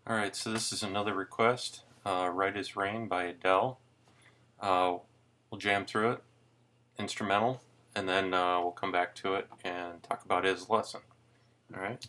Alright, so this is another request, Right as Rain by Adele. We'll jam through it, instrumental, and then we'll come back to it and talk about his lesson. Alright?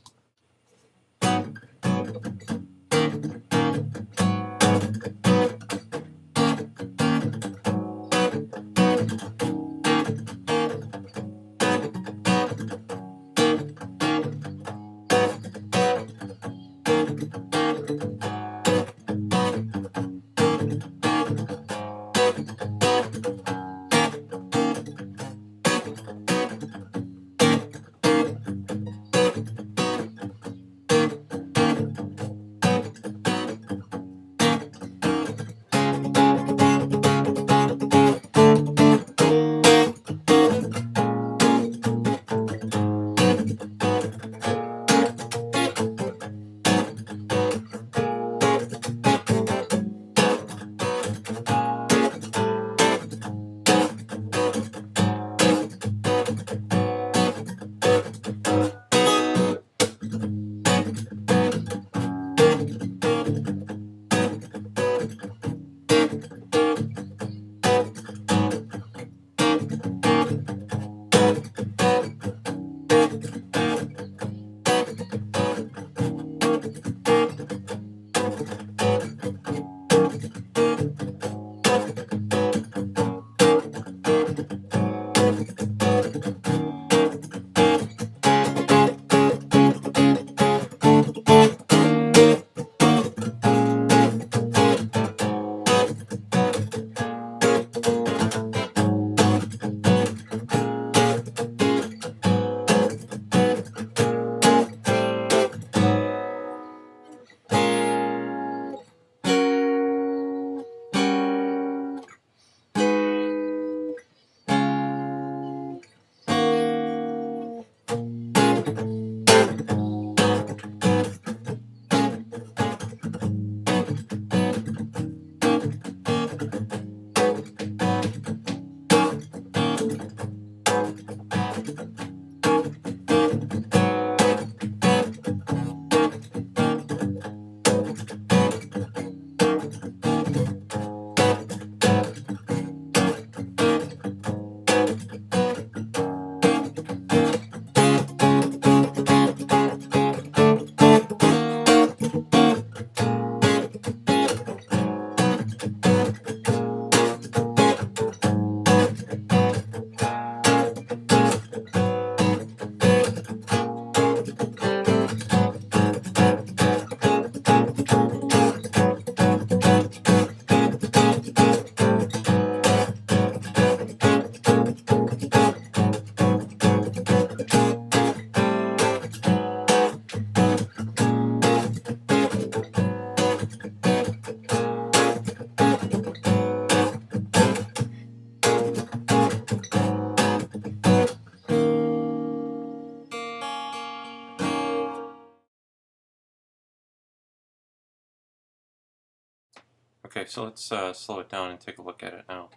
Okay, so let's slow it down and take a look at it now.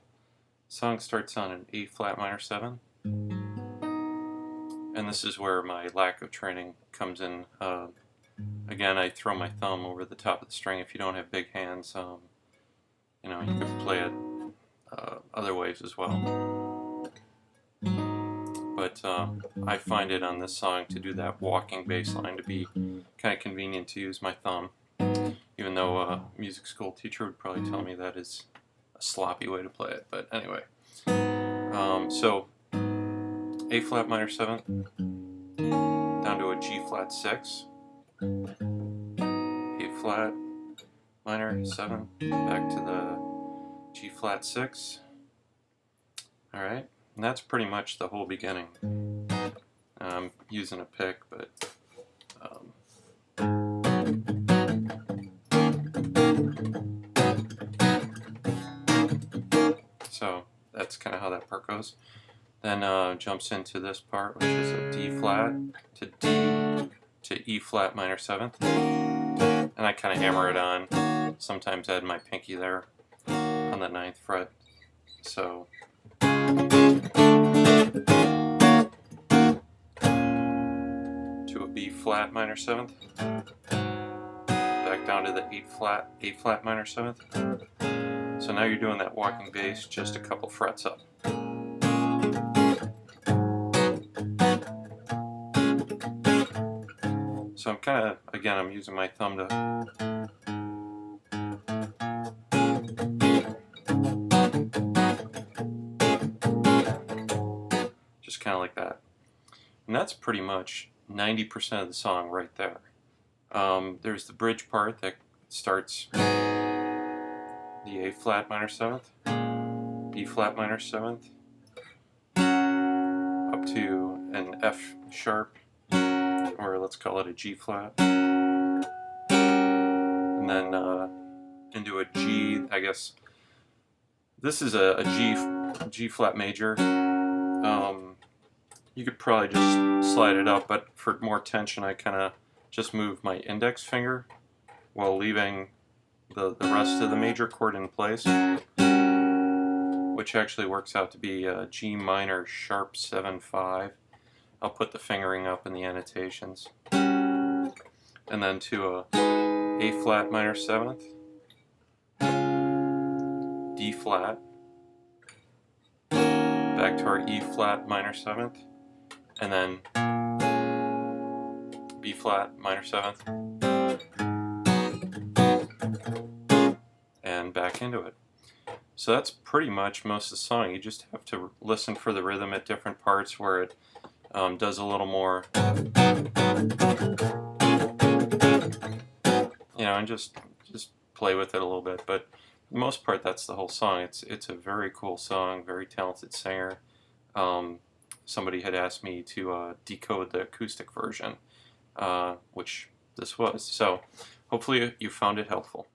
The song starts on an E flat minor 7, and this is where my lack of training comes in. Again, I throw my thumb over the top of the string. If you don't have big hands, you know, you could play it other ways as well. But I find it on this song to do that walking bass line to be kind of convenient to use my thumb. Even though a music school teacher would probably tell me that is a sloppy way to play it. But anyway, so A flat minor 7 down to a G flat 6, A flat minor 7 back to the G flat 6. Alright, and that's pretty much the whole beginning. I'm using a pick, but so that's kind of how that part goes. Then jumps into this part, which is a D flat to D to E flat minor 7th, and I kind of hammer it on. Sometimes add my pinky there on the 9th fret. So to a B flat minor 7th, back back down to the A flat minor 7th. So now you're doing that walking bass just a couple frets up. So I'm kind of, again, I'm using my thumb to just kind of like that. And that's pretty much 90% of the song right there. There's the bridge part that starts the A flat minor 7th, B flat minor 7th, up to an F sharp, or let's call it a G flat, and then into a G. I guess this is a G flat major. You could probably just slide it up, but for more tension I kind of just move my index finger while leaving the rest of the major chord in place, which actually works out to be a G minor sharp 7/5. I'll put the fingering up in the annotations. And then to a A flat minor 7th, D flat, back to our E flat minor 7th, and then B flat minor 7th, and back into it. So that's pretty much most of the song. You just have to listen for the rhythm at different parts where it does a little more, you know, and just play with it a little bit. But for the most part, that's the whole song. It's a very cool song, very talented singer. Somebody had asked me to decode the acoustic version, which this was. So hopefully you found it helpful.